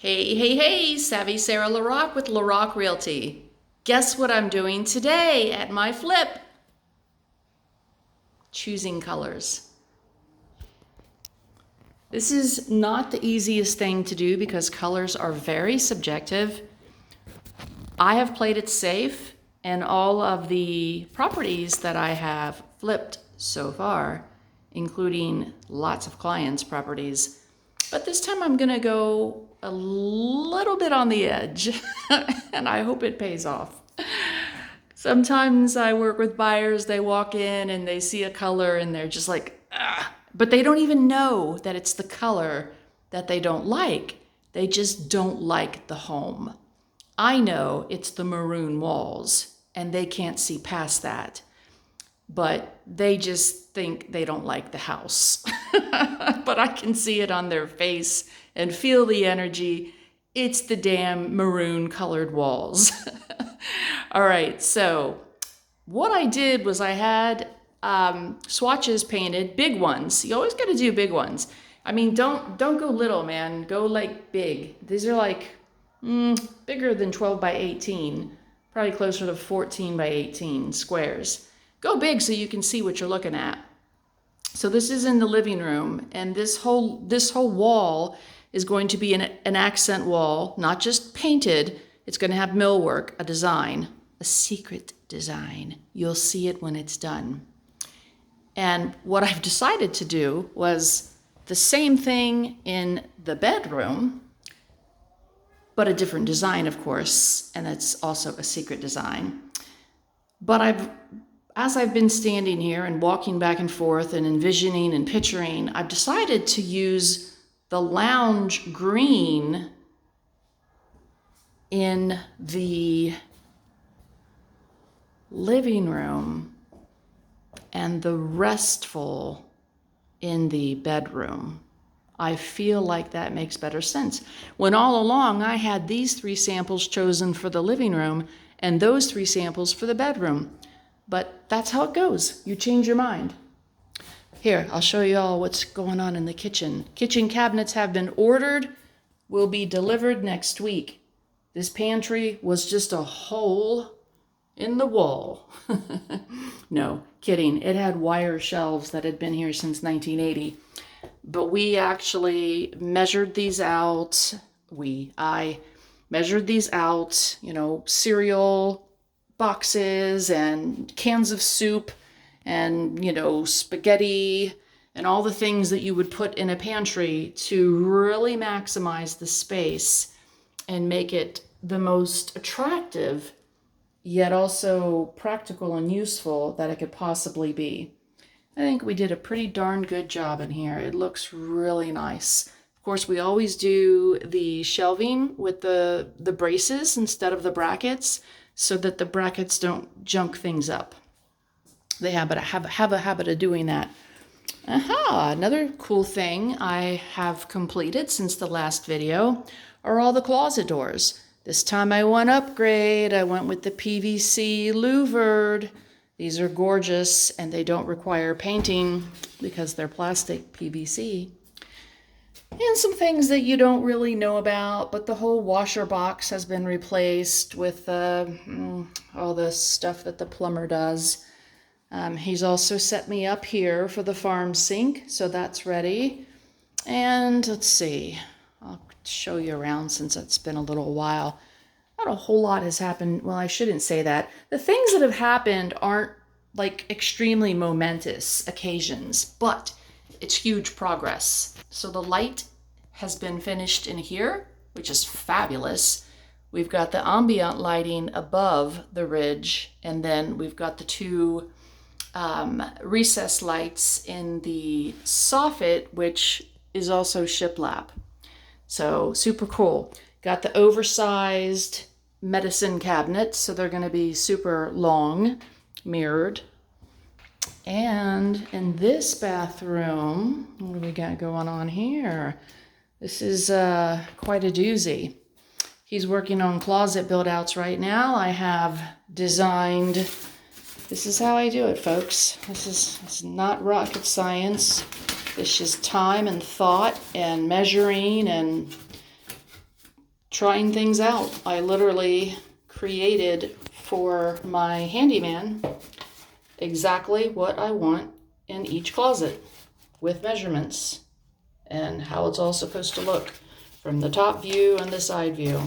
Hey, hey, hey, Savvy Sarah LaRock with LaRock Realty. Guess what I'm doing today at my flip? Choosing colors. This is not the easiest thing to do because colors are very subjective. I have played it safe, and all of the properties that I have flipped so far, including lots of clients' properties. But this time I'm gonna go a little bit on the edge, and I hope it pays off. Sometimes I work with buyers, they walk in and they see a color and they're just like, ah, but they don't even know that it's the color that they don't like. They just don't like the home. I know it's the maroon walls and they can't see past that, but they just think they don't like the house. But I can see it on their face and feel the energy. It's the damn maroon colored walls. All right, so what I did was I had swatches painted, big ones. You always got to do big ones. I mean, don't go little, man. Go like big. These are like bigger than 12 by 18, probably closer to 14 by 18 squares. Go big so you can see what you're looking at. So this is in the living room, and this whole wall is going to be an accent wall, not just painted. It's going to have millwork, a design, a secret design. You'll see it when it's done. And what I've decided to do was the same thing in the bedroom, but a different design, of course, and it's also a secret design. But as I've been standing here and walking back and forth and envisioning and picturing, I've decided to use the lounge green in the living room and the restful in the bedroom. I feel like that makes better sense. When all along I had these 3 samples chosen for the living room and those 3 samples for the bedroom. But that's how it goes. You change your mind. Here, I'll show you all what's going on in the kitchen. Kitchen cabinets have been ordered, will be delivered next week. This pantry was just a hole in the wall. No, kidding. It had wire shelves that had been here since 1980. But we actually measured these out. I measured these out, cereal boxes and cans of soup and, spaghetti and all the things that you would put in a pantry to really maximize the space and make it the most attractive, yet also practical and useful that it could possibly be. I think we did a pretty darn good job in here. It looks really nice. Of course, we always do the shelving with the braces instead of the brackets so that the brackets don't junk things up. They have a habit of doing that. Another cool thing I have completed since the last video are all the closet doors. This time I went upgrade. I went with the PVC louvered. These are gorgeous and they don't require painting because they're plastic PVC. And some things that you don't really know about, but the whole washer box has been replaced with all the stuff that the plumber does. He's also set me up here for the farm sink, so that's ready. And let's see, I'll show you around since it's been a little while. Not a whole lot has happened. Well, I shouldn't say that. The things that have happened aren't like extremely momentous occasions, but it's huge progress. So the light has been finished in here, which is fabulous. We've got the ambient lighting above the ridge, and then we've got the 2 recessed lights in the soffit, which is also shiplap. So super cool. Got the oversized medicine cabinets, so they're going to be super long, mirrored. And in this bathroom, what do we got going on here? This is quite a doozy. He's working on closet build-outs right now. I have designed, this is how I do it, folks. It's not rocket science. It's just time and thought and measuring and trying things out. I literally created for my handyman exactly what I want in each closet with measurements and how it's all supposed to look from the top view and the side view.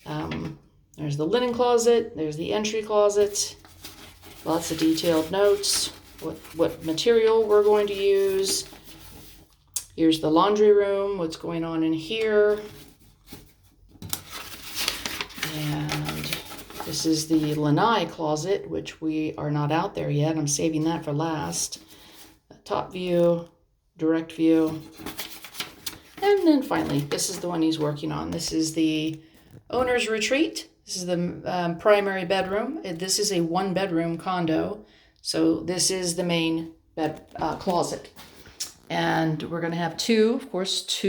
There's the linen closet, there's the entry closet, lots of detailed notes, what material we're going to use. Here's the laundry room, what's going on in here. And this is the lanai closet, which we are not out there yet. I'm saving that for last. Top view, direct view. And then finally, this is the one he's working on. This is the owner's retreat. This is the primary bedroom. This is a 1-bedroom condo. So this is the main bed closet. And we're going to have two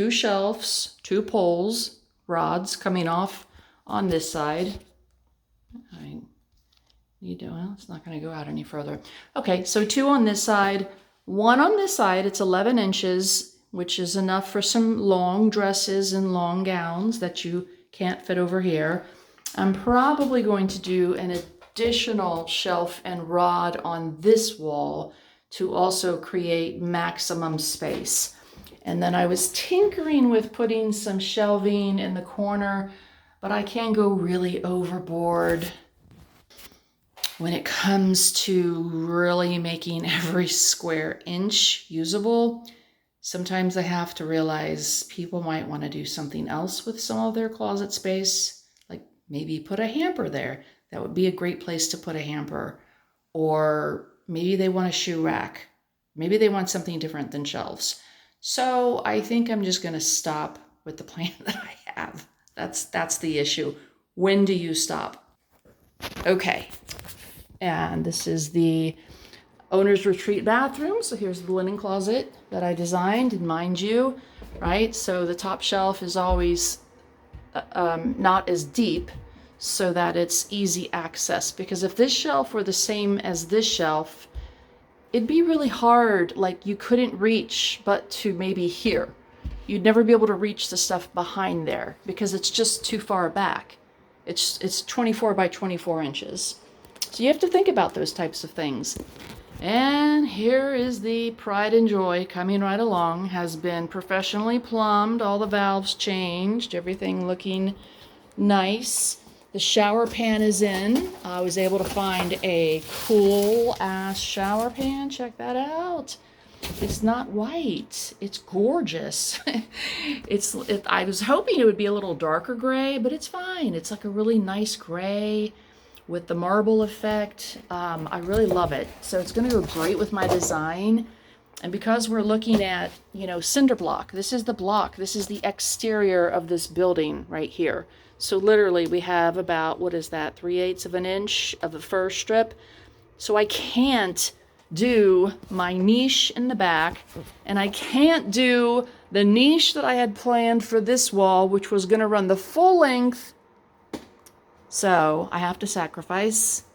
shelves, 2 poles, rods coming off on this side. It's not going to go out any further. Okay, so 2 on this side, 1 on this side. It's 11 inches, which is enough for some long dresses and long gowns that you can't fit over here. I'm probably going to do an additional shelf and rod on this wall to also create maximum space. And then I was tinkering with putting some shelving in the corner, but I can go really overboard when it comes to really making every square inch usable. Sometimes I have to realize people might want to do something else with some of their closet space, like maybe put a hamper there. That would be a great place to put a hamper. Or maybe they want a shoe rack. Maybe they want something different than shelves. So I think I'm just going to stop with the plan that I have. That's the issue. When do you stop? Okay. And this is the owner's retreat bathroom. So here's the linen closet that I designed, and mind you, right? So the top shelf is always not as deep so that it's easy access. Because if this shelf were the same as this shelf, it'd be really hard. Like you couldn't reach but to maybe here. You'd never be able to reach the stuff behind there because it's just too far back. It's 24 by 24 inches. So you have to think about those types of things. And here is the pride and joy coming right along. Has been professionally plumbed, all the valves changed, everything looking nice. The shower pan is in. I was able to find a cool ass shower pan. Check that out. It's not white. It's gorgeous. I was hoping it would be a little darker gray, but it's fine. It's like a really nice gray with the marble effect. I really love it. So it's going to go great with my design. And because we're looking at, cinder block, this is the block. This is the exterior of this building right here. So literally we have about, 3/8 of an inch of the fir strip. So I can't do my niche in the back, and I can't do the niche that I had planned for this wall, which was going to run the full length. So I have to sacrifice,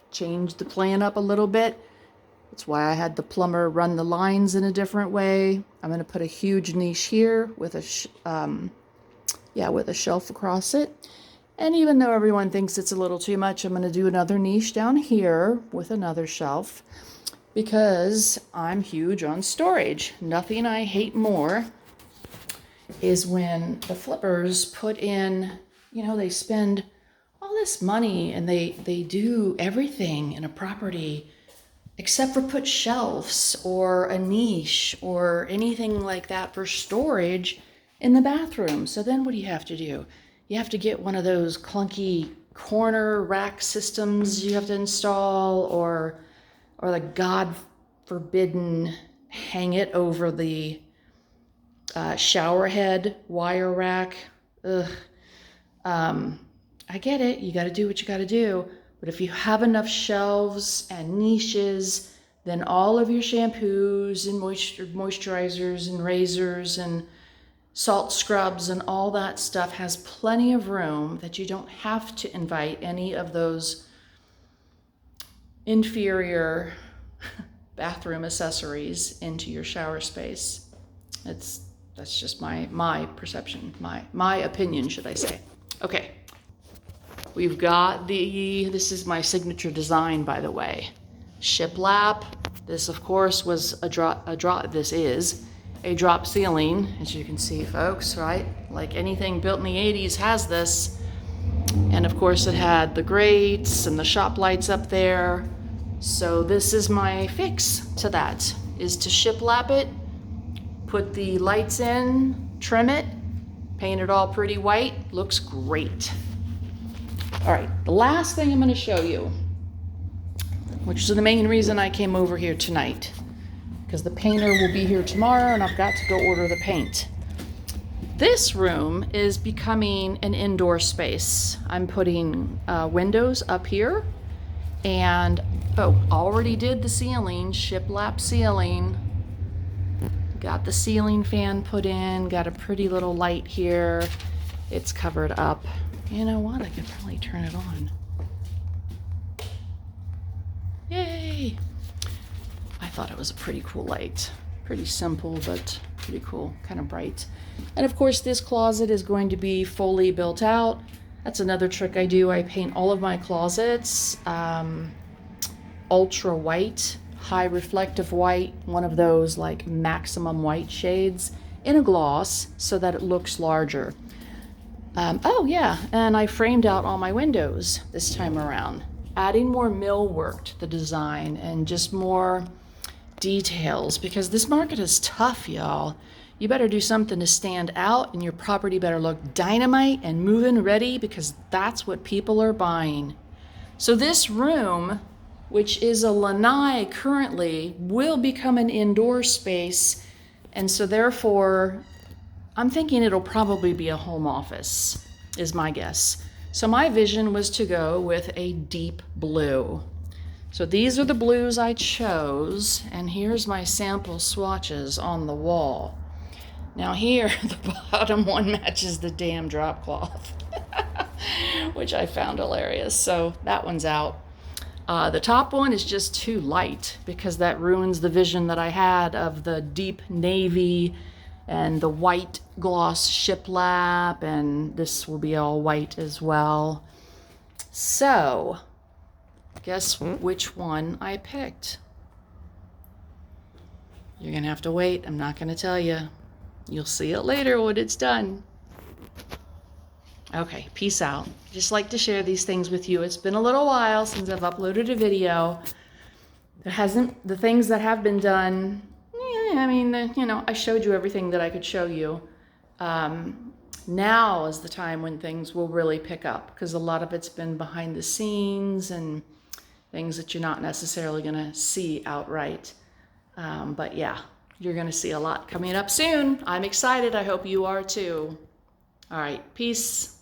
change the plan up a little bit. That's why I had the plumber run the lines in a different way. I'm going to put a huge niche here with a shelf across it. And even though everyone thinks it's a little too much, I'm going to do another niche down here with another shelf because I'm huge on storage. Nothing I hate more is when the flippers put in, they spend all this money and they do everything in a property except for put shelves or a niche or anything like that for storage in the bathroom. So then what do you have to do? You have to get one of those clunky corner rack systems you have to install, or the God forbidden hang it over the shower head wire rack. Ugh. I get it. You got to do what you got to do. But if you have enough shelves and niches, then all of your shampoos and moisturizers and razors and salt scrubs and all that stuff has plenty of room that you don't have to invite any of those inferior bathroom accessories into your shower space. It's That's just my perception, my opinion, should I say. Okay. We've got this is my signature design, by the way. Shiplap. This, of course, was this is a drop ceiling, as you can see, folks, right? Like anything built in the 80s has this. And of course it had the grates and the shop lights up there. So this is my fix to that, is to shiplap it, put the lights in, trim it, paint it all pretty white. Looks great. All right, the last thing I'm going to show you, which is the main reason I came over here tonight, because the painter will be here tomorrow and I've got to go order the paint. This room is becoming an indoor space. I'm putting windows up here and, already did the ceiling, shiplap ceiling. Got the ceiling fan put in, got a pretty little light here. It's covered up. You know what? I could probably turn it on. Yay! I thought it was a pretty cool light. Pretty simple, but pretty cool, kind of bright. And of course, this closet is going to be fully built out. That's another trick I do. I paint all of my closets ultra white, high reflective white, one of those like maximum white shades in a gloss so that it looks larger. Oh yeah, and I framed out all my windows this time around, adding more millwork to the design and just more details, because this market is tough, y'all. You better do something to stand out, and your property better look dynamite and move-in ready, because that's what people are buying. So this room, which is a lanai currently, will become an indoor space, and so therefore I'm thinking it'll probably be a home office, is my guess. So my vision was to go with a deep blue. So these are the blues I chose, and here's my sample swatches on the wall. Now here, the bottom one matches the damn drop cloth, which I found hilarious. So that one's out. The top one is just too light, because that ruins the vision that I had of the deep navy and the white gloss shiplap, and this will be all white as well. So, guess which one I picked? You're gonna have to wait. I'm not gonna tell you. You'll see it later when it's done. Okay, peace out. Just like to share these things with you. It's been a little while since I've uploaded a video. The things that have been done, I mean, I showed you everything that I could show you. Now is the time when things will really pick up, because a lot of it's been behind the scenes and things that you're not necessarily gonna see outright. But yeah, you're gonna see a lot coming up soon. I'm excited. I hope you are too. All right, peace.